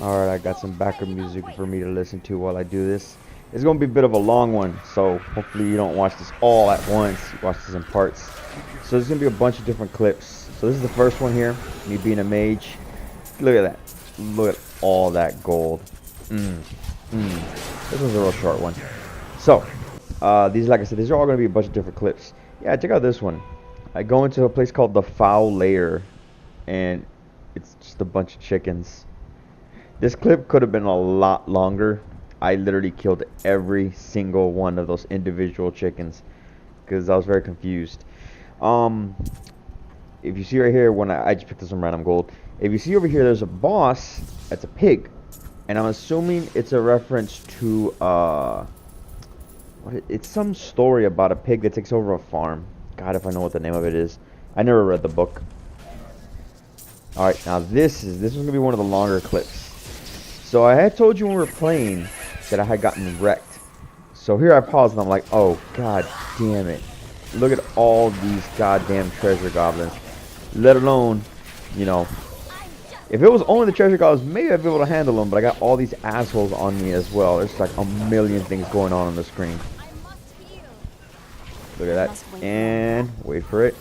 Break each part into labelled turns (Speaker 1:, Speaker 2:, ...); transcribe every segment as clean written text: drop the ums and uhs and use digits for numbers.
Speaker 1: Alright, I got some background music for me to listen to while I do this. It's going to be a bit of a long one, so hopefully you don't watch this all at once. You watch this in parts. So there's going to be a bunch of different clips. So this is the first one here, me being a mage. Look at that. Look at all that gold. This one's a real short one. So, these, like I said, these are all going to be a bunch of different clips. Yeah, check out this one. I go into a place called the Foul Lair, and it's just a bunch of chickens. This clip could have been a lot longer. I literally killed every single one of those individual chickens because I was very confused. If you see right here, when I just picked up some random gold. If you see over here, there's a boss that's a pig, and I'm assuming it's a reference to it's some story about a pig that takes over a farm. God, if I know what the name of it is. I never read the book. All right, now this one's gonna be one of the longer clips. So I had told you when we were playing that I had gotten wrecked. So here I paused and I'm like, oh god damn it. Look at all these goddamn treasure goblins. Let alone, you know, if it was only the treasure goblins, maybe I'd be able to handle them, but I got all these assholes on me as well. There's like a million things going on the screen. Look at that. And wait for it.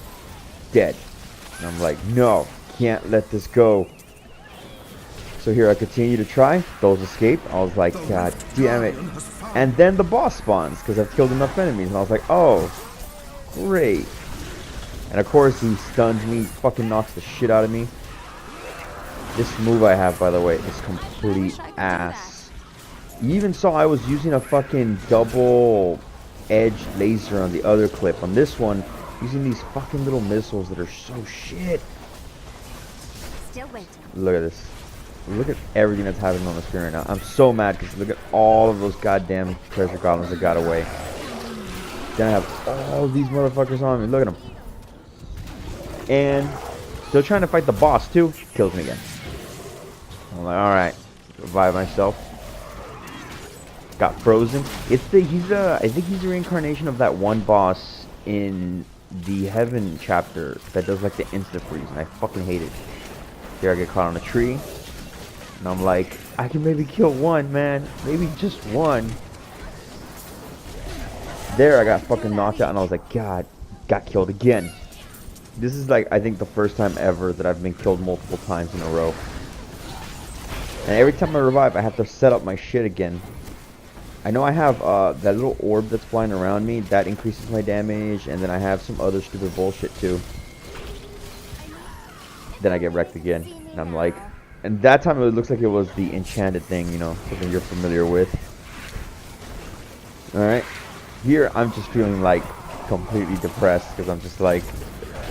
Speaker 1: Dead. And I'm like, no, can't let this go. So here I continue to try. Those escape. I was like, god damn it. And then the boss spawns because I've killed enough enemies. And I was like, oh, great. And of course he stuns me, fucking knocks the shit out of me. This move I have, by the way, is complete ass. You even saw I was using a fucking double edge laser on the other clip. On this one, using these fucking little missiles that are so shit.
Speaker 2: Still waiting.
Speaker 1: Look at this. Look at everything that's happening on the screen right now. I'm so mad because look at all of those goddamn treasure goblins that got away. Then I have all these motherfuckers on me. Look at them. And still trying to fight the boss too. Kills me again. I'm like, alright. Revive myself. Got frozen. I think he's a reincarnation of that one boss in the Heaven chapter that does like the insta freeze, and I fucking hate it. Here I get caught on a tree. And I'm like, I can maybe kill one, man. Maybe just one. There, I got fucking knocked out, and I was like, God, got killed again. This is like, I think, the first time ever that I've been killed multiple times in a row. And every time I revive, I have to set up my shit again. I know I have that little orb that's flying around me. That increases my damage, and then I have some other stupid bullshit, too. Then I get wrecked again. And I'm like... And that time it looks like it was the enchanted thing, you know, something you're familiar with. Alright. Here, I'm just feeling, like, completely depressed because I'm just, like,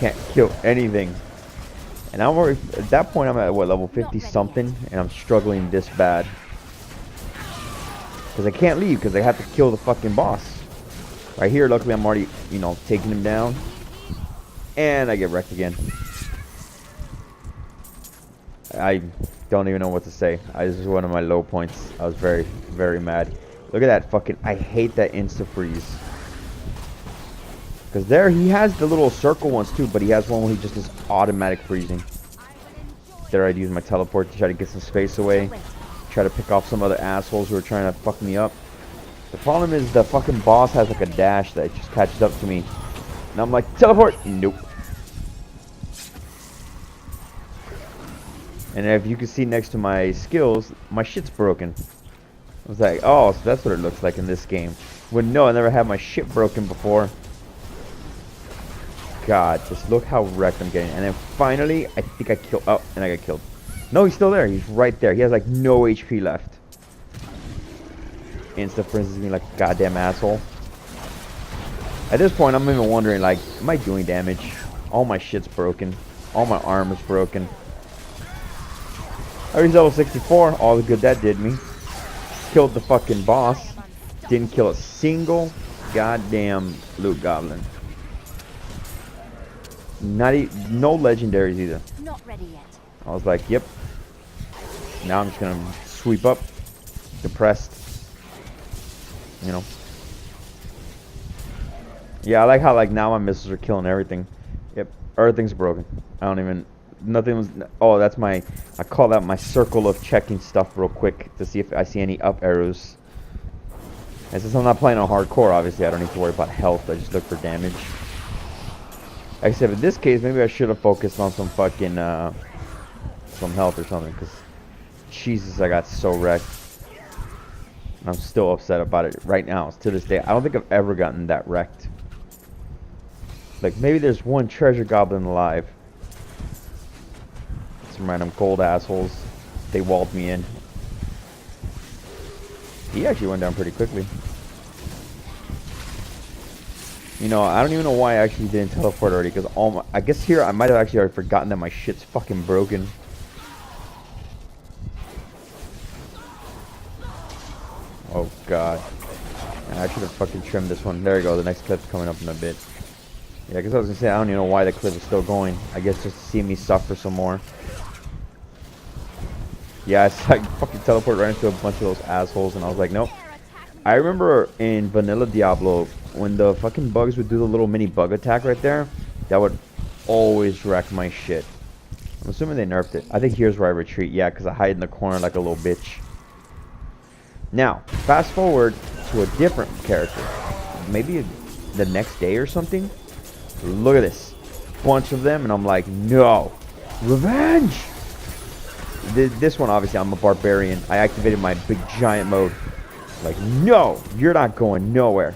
Speaker 1: can't kill anything. And I'm already, at that point, I'm at, what, level 50-something? And I'm struggling this bad. Because I can't leave because I have to kill the fucking boss. Right here, luckily, I'm already, you know, taking him down. And I get wrecked again. I don't even know what to say. This is one of my low points. I was very, very mad. Look at that fucking... I hate that insta-freeze. Because there, he has the little circle ones too, but he has one where he just is automatic freezing. There, I'd use my teleport to try to get some space away. Try to pick off some other assholes who are trying to fuck me up. The problem is the fucking boss has like a dash that just catches up to me. And I'm like, teleport! Nope. And if you can see next to my skills, my shit's broken. I was like, oh, so that's what it looks like in this game. When no, I never had my shit broken before. God, just look how wrecked I'm getting. And then finally, I think I killed... Oh, and I got killed. No, he's still there. He's right there. He has like no HP left. Insta-freezes me like a goddamn asshole. At this point, I'm even wondering, like, am I doing damage? All my shit's broken. All my armor's broken. I reached level 64, all the good that did me. Killed the fucking boss. Didn't kill a single goddamn loot goblin. No legendaries either.
Speaker 2: Not ready yet.
Speaker 1: I was like, yep. Now I'm just gonna sweep up. Depressed. You know. Yeah, I like how like now my missiles are killing everything. Yep, everything's broken. I don't even... nothing was. Oh, that's my. I call that my circle of checking stuff real quick to see if I see any up arrows. And since I'm not playing on hardcore, obviously I don't need to worry about health. I just look for damage. Except in this case, maybe I should have focused on some fucking some health or something. Cause Jesus, I got so wrecked. I'm still upset about it right now. To this day, I don't think I've ever gotten that wrecked. Like maybe there's one treasure goblin alive. Some random gold assholes. They walled me in. He actually went down pretty quickly. You know, I don't even know why I actually didn't teleport already, because I guess here I might have actually already forgotten that my shit's fucking broken. Oh god. I should have fucking trimmed this one. There you go, the next clip's coming up in a bit. Yeah, because I was gonna say, I don't even know why the clip is still going. I guess just to see me suffer some more. Yeah, I fucking teleport right into a bunch of those assholes, and I was like, nope. I remember in Vanilla Diablo, when the fucking bugs would do the little mini bug attack right there, that would always wreck my shit. I'm assuming they nerfed it. I think here's where I retreat, yeah, because I hide in the corner like a little bitch. Now, fast forward to a different character. Maybe the next day or something. Look at this. Bunch of them, and I'm like, no. Revenge! This one, obviously, I'm a barbarian. I activated my big giant mode. Like, no, you're not going nowhere.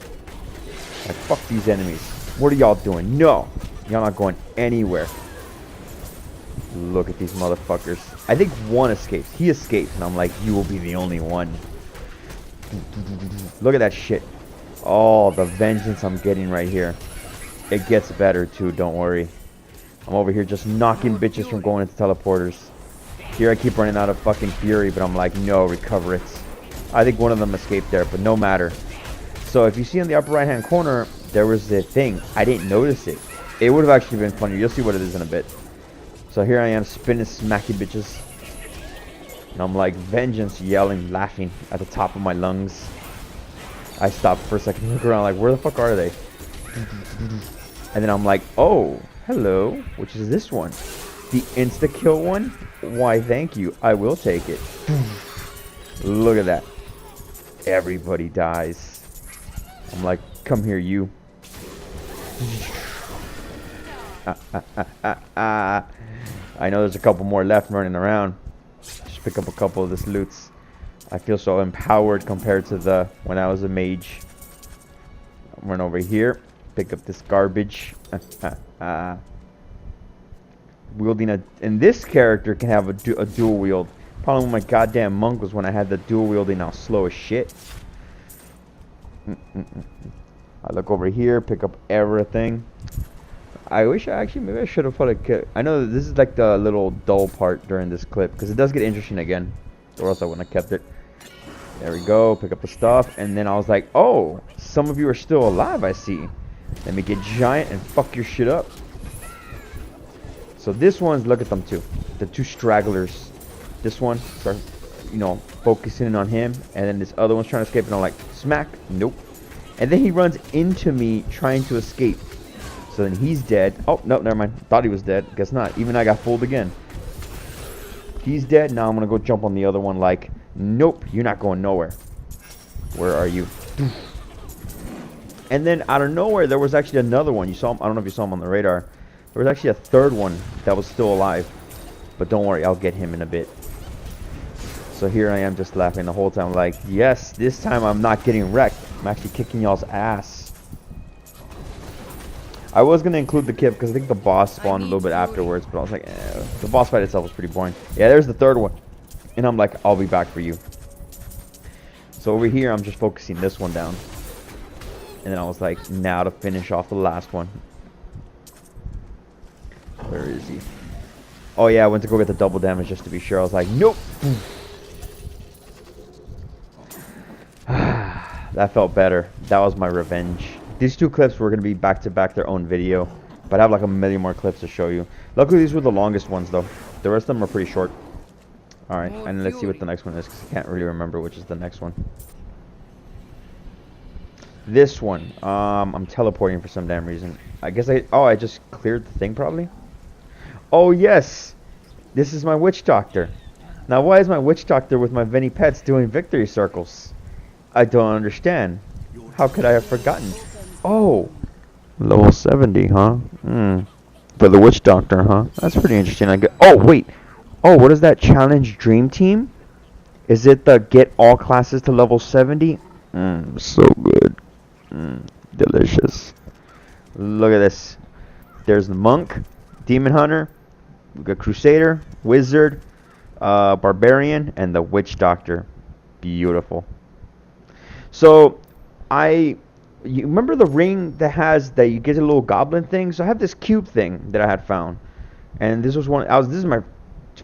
Speaker 1: Like, fuck these enemies. What are y'all doing? No, y'all not going anywhere. Look at these motherfuckers. I think one escapes. He escaped, and I'm like, you will be the only one. Look at that shit. Oh, the vengeance I'm getting right here. It gets better, too, don't worry. I'm over here just knocking bitches from going into teleporters. Here I keep running out of fucking fury, but I'm like, no, recover it. I think one of them escaped there, but no matter. So if you see in the upper right hand corner, there was a thing. I didn't notice it. It would have actually been funny. You'll see what it is in a bit. So here I am spinning smacky bitches. And I'm like, vengeance, yelling, laughing at the top of my lungs. I stopped for a second, look around like, where the fuck are they? And then I'm like, oh, hello. Which is this one? The insta-kill one? Why, thank you. I will take it. Look at that. Everybody dies. I'm like, come here, you. I know there's a couple more left running around. Just pick up a couple of this loots. I feel so empowered compared to when I was a mage. Run over here. Pick up this garbage. Wielding and this character can have a dual wield. Problem with my goddamn monk was when I had the dual wielding, I was slow as shit. I look over here, pick up everything. I wish maybe I should have put a kit. I know that this is like the little dull part during this clip, because it does get interesting again. Or else I wouldn't have kept it. There we go, pick up the stuff, and then I was like, oh, some of you are still alive, I see. Let me get giant and fuck your shit up. So this one's, look at them two. The two stragglers. This one, start, you know, focusing on him, and then this other one's trying to escape, and I'm like, smack, nope. And then he runs into me trying to escape. So then he's dead. Oh, no, never mind. Thought he was dead. Guess not. Even I got fooled again. He's dead. Now I'm going to go jump on the other one like, nope, you're not going nowhere. Where are you? And then out of nowhere, there was actually another one. You saw him. I don't know if you saw him on the radar. There was actually a third one that was still alive. But don't worry, I'll get him in a bit. So here I am just laughing the whole time like, yes, this time I'm not getting wrecked. I'm actually kicking y'all's ass. I was going to include the kit because I think the boss spawned a little bit afterwards. But I was like, the boss fight itself was pretty boring. Yeah, there's the third one. And I'm like, I'll be back for you. So over here, I'm just focusing this one down. And then I was like, now to finish off the last one. Where is he? Oh yeah, I went to go get the double damage just to be sure. I was like, nope. That felt better. That was my revenge. These two clips were going to be back to back their own video. But I have like a million more clips to show you. Luckily, these were the longest ones though. The rest of them are pretty short. Alright, and let's see what the next one is, because I can't really remember which is the next one. This one, I'm teleporting for some damn reason. I guess I just cleared the thing probably. Oh yes, this is my witch doctor. Now why is my witch doctor with my Vinny pets doing victory circles? I don't understand. How could I have forgotten? Oh, level 70, huh? For the witch doctor, huh? That's pretty interesting. I get. Oh wait. Oh, what is that challenge dream team? Is it the get all classes to level 70? So good. Delicious. Look at this. There's the monk, demon hunter, we got crusader, wizard, barbarian, and the witch doctor. Beautiful. So, you remember the ring that has that you get a little goblin thing? So I have this cube thing that I had found, and this was this is my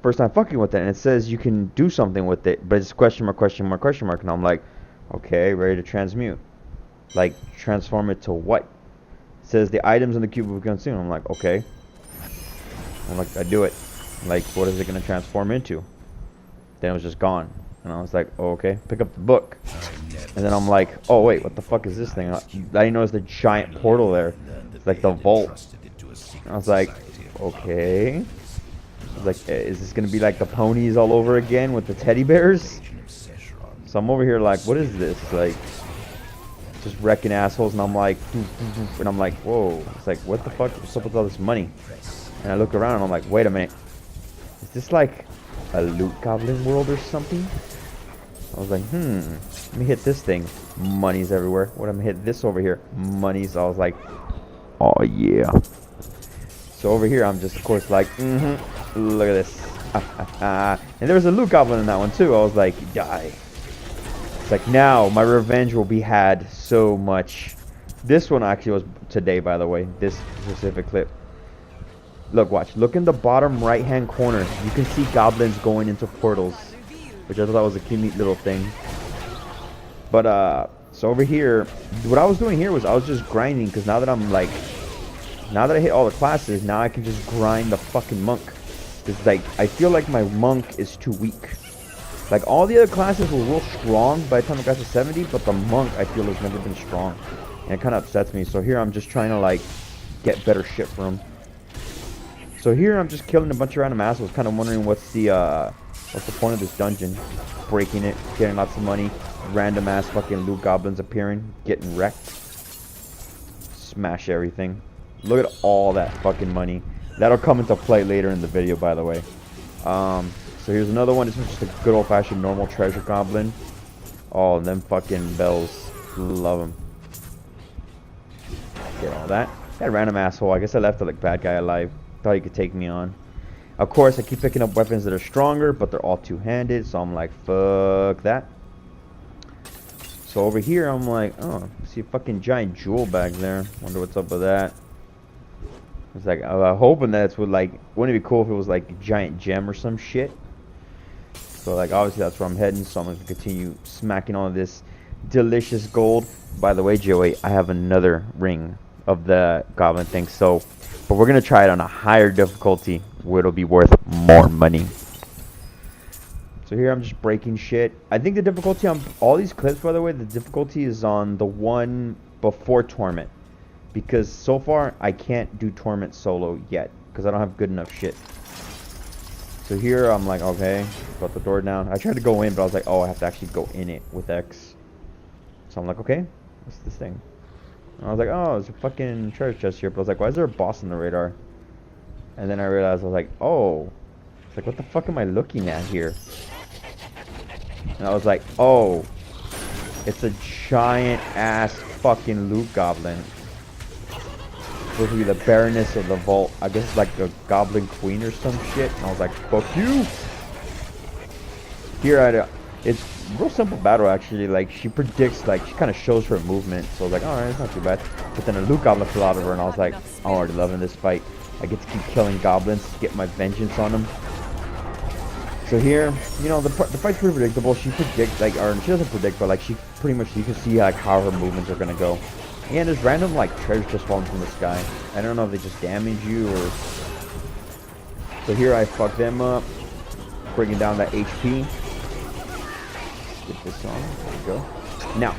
Speaker 1: first time fucking with it, and it says you can do something with it, but it's question mark, question mark, question mark, and I'm like, okay, ready to transmute. Like, transform it to what? It says the items in the cube will be consumed. I'm like, okay. I'm like, I do it. Like, what is it gonna transform into? Then it was just gone. And I was like, oh, okay. Pick up the book. And then I'm like, oh, wait, what the fuck is this thing? I didn't notice the giant portal there. It's like the vault. And I was like, okay. I was like, is this going to be like the ponies all over again with the teddy bears? So I'm over here like, what is this? Like, just wrecking assholes. And I'm like, and I'm like, whoa. It's like, what the fuck? What's up with all this money? And I look around and I'm like, wait a minute. Is this like a loot goblin world or something? I was like, let me hit this thing. Money's everywhere. What am I hit this over here? Money's. I was like, oh yeah. So over here, I'm just of course like, look at this. And there was a loot goblin in that one too. I was like, die. It's like, now my revenge will be had so much. This one actually was today, by the way. This specific clip. Look, watch. Look in the bottom right-hand corner. You can see goblins going into portals, which I thought was a cute, neat little thing. But, so over here, what I was doing here was I was just grinding, because now that I'm, like, now that I hit all the classes, now I can just grind the fucking monk. It's like, I feel like my monk is too weak. Like, all the other classes were real strong by the time I got to 70, but the monk, I feel, has never been strong. And it kind of upsets me. So here I'm just trying to, like, get better shit for him. So here I'm just killing a bunch of random assholes, kind of wondering what's the point of this dungeon. Breaking it, getting lots of money, random ass fucking loot goblins appearing, getting wrecked. Smash everything. Look at all that fucking money. That'll come into play later in the video, by the way. So here's another one. This one's just a good old-fashioned normal treasure goblin. Oh, and them fucking bells. Love them. Get all that. That random asshole. I guess I left the like bad guy alive. Thought he could take me on. Of course, I keep picking up weapons that are stronger, but they're all two-handed, so I'm like, fuck that. So over here, I'm like, oh, I see a fucking giant jewel back there. Wonder what's up with that. It's like, I'm hoping that it's with, like, wouldn't it be cool if it was like a giant gem or some shit? So, like, obviously that's where I'm heading, so I'm going to continue smacking all of this delicious gold. By the way, Joey, I have another ring of the goblin thing, so... But we're going to try it on a higher difficulty where it'll be worth more money. So here I'm just breaking shit. I think the difficulty on all these clips, by the way, the difficulty is on the one before Torment. Because so far, I can't do Torment solo yet. Because I don't have good enough shit. So here I'm like, okay, got the door down. I tried to go in, but I was like, oh, I have to actually go in it with X. So I'm like, okay, what's this thing? And I was like, oh, there's a fucking treasure chest here. But I was like, why is there a boss on the radar? And then I realized, I was like, oh. It's like, what the fuck am I looking at here? And I was like, oh. It's a giant ass fucking loot goblin. Supposed to be the Baroness of the Vault. I guess it's like a goblin queen or some shit. And I was like, fuck you. Here, it's a real simple battle, actually. Like, she predicts, like, she kind of shows her movement. So I was like, alright, it's not too bad. But then a loot goblin flew out of her, and I was like, I'm already loving this fight. I get to keep killing goblins to get my vengeance on them. So here, you know, the fight's pretty predictable. She predicts, like, or she doesn't predict, but, like, she pretty much, you can see, like, how her movements are going to go. And there's random, like, treasure just falling from the sky. I don't know if they just damage you or... So here I fuck them up. Bringing down that HP. Get this on. There we go. Now,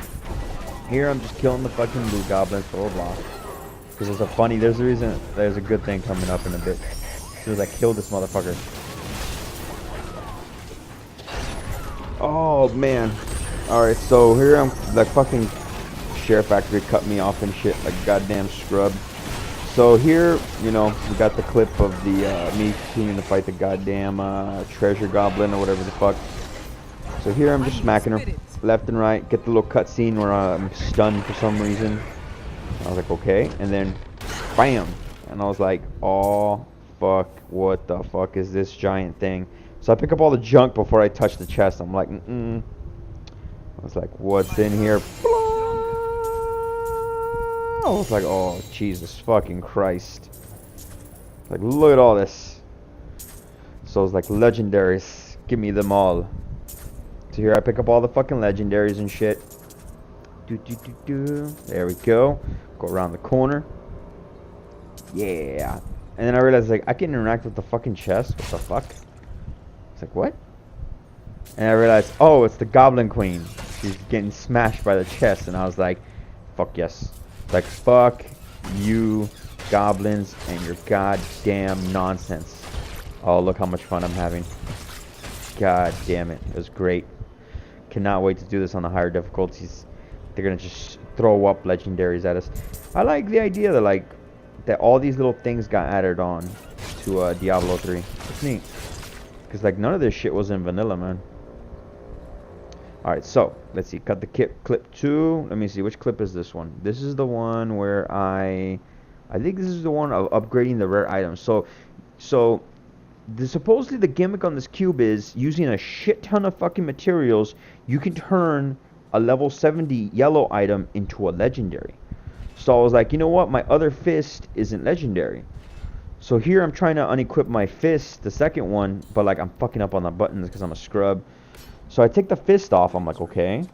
Speaker 1: here I'm just killing the fucking loot goblins for a block. Because there's a funny, there's a reason, there's a good thing coming up in a bit. soon as I kill this motherfucker. Oh man. Alright, so here I'm like fucking SHAREfactory cut me off and shit like goddamn scrub. So here, you know, we got the clip of the me continuing to fight the goddamn treasure goblin or whatever the fuck. So here I'm just smacking her left and right. Get the little cutscene where I'm stunned for some reason. I was like, okay, and then bam, and I was like, oh fuck, what the fuck is this giant thing? So I pick up all the junk before I touch the chest. I'm like, I was like, what's in here? I was like, oh Jesus fucking Christ! Like, look at all this. So I was like, legendaries, give me them all. So here I pick up all the fucking legendaries and shit. There we go. Go around the corner. Yeah. And then I realized, like, I can interact with the fucking chest. What the fuck? It's like, what? And I realized, oh, it's the Goblin Queen. She's getting smashed by the chest. And I was like, fuck yes. Like, fuck you, goblins, and your goddamn nonsense. Oh, look how much fun I'm having. God damn it. It was great. Cannot wait to do this on the higher difficulties. They're gonna just throw up legendaries at us. I like the idea that, like, that all these little things got added on to Diablo 3. It's neat. Because, like, none of this shit was in vanilla, man. Alright, so, let's see. Cut the clip 2. Let me see. Which clip is this one? This is the one where I think this is the one of upgrading the rare items. So supposedly the gimmick on this cube is using a shit ton of fucking materials, you can turn a level 70 yellow item into a legendary. So I was like, you know what? My other fist isn't legendary. So here I'm trying to unequip my fist, the second one, but like I'm fucking up on the buttons because I'm a scrub. So I take the fist off. I'm like, okay.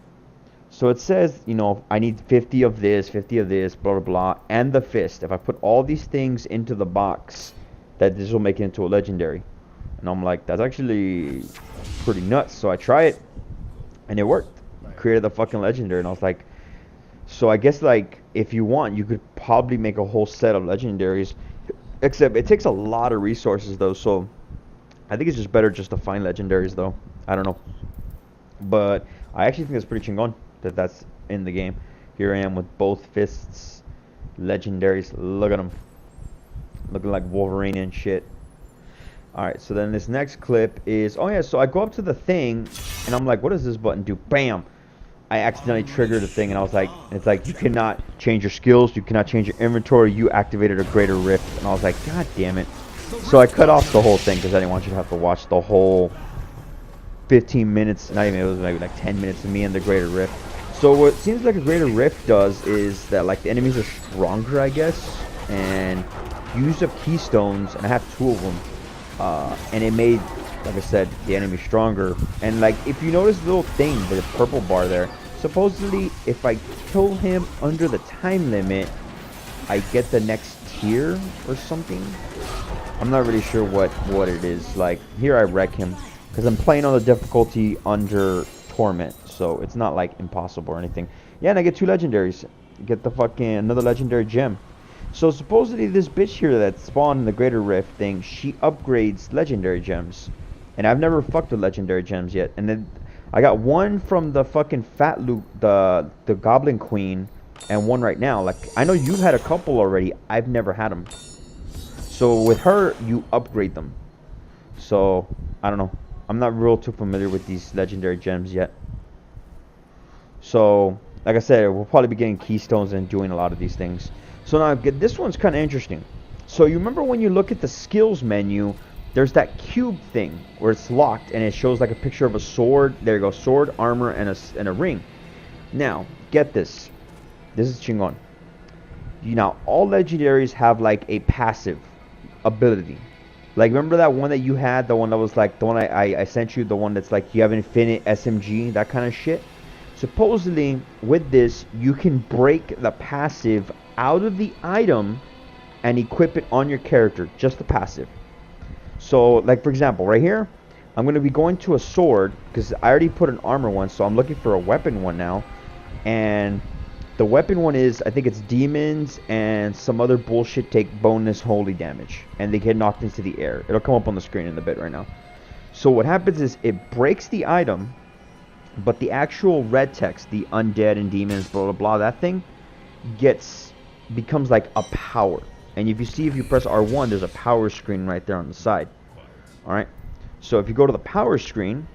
Speaker 1: So it says, you know, I need 50 of this, blah, blah, blah, and the fist. If I put all these things into the box, that this will make it into a legendary. And I'm like, that's actually pretty nuts. So I try it, and it worked. Created the fucking legendary, and I was like, so I guess, like, if you want, you could probably make a whole set of legendaries, except it takes a lot of resources, though. So I think it's just better just to find legendaries, though. I don't know, but I actually think it's pretty chingon that that's in the game. Here I am with both fists, legendaries. Look at them, looking like Wolverine and shit. Alright, so then this next clip is, oh yeah, so I go up to the thing, and I'm like, what does this button do? Bam! I accidentally triggered the thing, and I was like, it's like, you cannot change your skills, you cannot change your inventory, you activated a greater rift. And I was like, god damn it. So I cut off the whole thing, because I didn't want you to have to watch the whole 15 minutes, not even, it was maybe like 10 minutes of me and the greater rift. So what seems like a greater rift does is that, like, the enemies are stronger, I guess, and you use up keystones, and I have 2 of them. And it made, like I said, the enemy stronger. And like, if you notice the little thing with the purple bar there, supposedly if I kill him under the time limit, I get the next tier or something. I'm not really sure what it is. Like, here I wreck him because I'm playing on the difficulty under torment, so it's not like impossible or anything. Yeah, and I get 2 legendaries. Get the fucking another legendary gem. So supposedly this bitch here that spawned in the Greater Rift thing, she upgrades legendary gems. And I've never fucked with legendary gems yet. And then I got one from the fucking fat loot, the Goblin Queen, and one right now. Like, I know you've had a couple already. I've never had them. So with her, you upgrade them. So, I don't know. I'm not real too familiar with these legendary gems yet. So, like I said, we'll probably be getting keystones and doing a lot of these things. So now this one's kind of interesting. So you remember when you look at the skills menu, there's that cube thing where it's locked and it shows like a picture of a sword. There you go, sword, armor, and a ring. Now, get this. This is chingon. Now, all legendaries have like a passive ability. Like, remember that one that you had? The one that was like, the one I sent you? The one that's like, you have infinite SMG, that kind of shit? Supposedly, with this, you can break the passive out of the item and equip it on your character, just the passive. So, like, for example, right here, I'm going to be going to a sword, because I already put an armor one, so I'm looking for a weapon one now. And The weapon one is, I think it's demons and some other bullshit take bonus holy damage. And they get knocked into the air. It'll come up on the screen in a bit right now. So what happens is it breaks the item, but the actual red text, the undead and demons, blah, blah, blah, that thing becomes like a power. And if you press R1, there's a power screen right there on the side. Alright. So if you go to the power screen,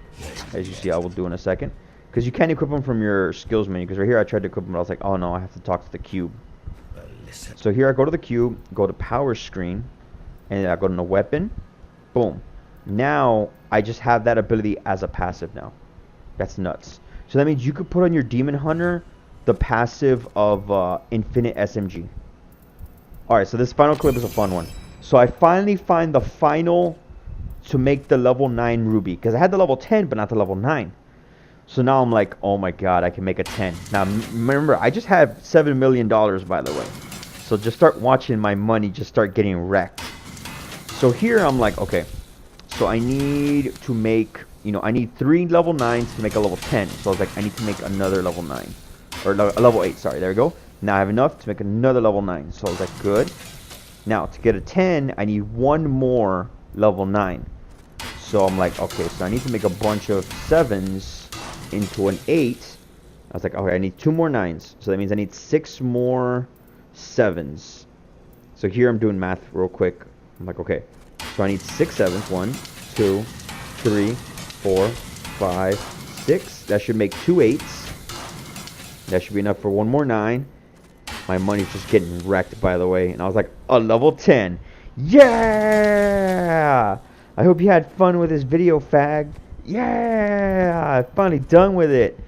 Speaker 1: as you see I will do in a second, because you can't equip them from your skills menu, because right here I tried to equip them, but I was like, oh no, I have to talk to the cube. So here I go to the cube, go to power screen, and I go to the weapon. Boom. Now I just have that ability as a passive now. That's nuts. So that means you could put on your Demon Hunter the passive of Infinite SMG. Alright, so this final clip is a fun one. So I finally find the final to make the level 9 Ruby. Because I had the level 10, but not the level 9. So now I'm like, oh my god, I can make a 10. Now, remember, I just have $7 million, by the way. So just start watching my money just start getting wrecked. So here I'm like, okay. So I need to make, I need 3 level 9s to make a level 10. So I was like, I need to make another level 9. Or a level 8, sorry, there we go. Now I have enough to make another level 9. So I was like, good. Now, to get a 10, I need 1 more level 9. So I'm like, okay, so I need to make a bunch of 7s into an 8. I was like, okay, I need 2 more 9s. So that means I need 6 more 7s. So here I'm doing math real quick. I'm like, okay, so I need 6 7s. 1, 2, 3, 4, 5, 6. That should make 2 8s. That should be enough for 1 more 9. My money's just getting wrecked, by the way. And I was like, a level 10. Yeah! I hope you had fun with this video, fag. Yeah! I'm finally done with it.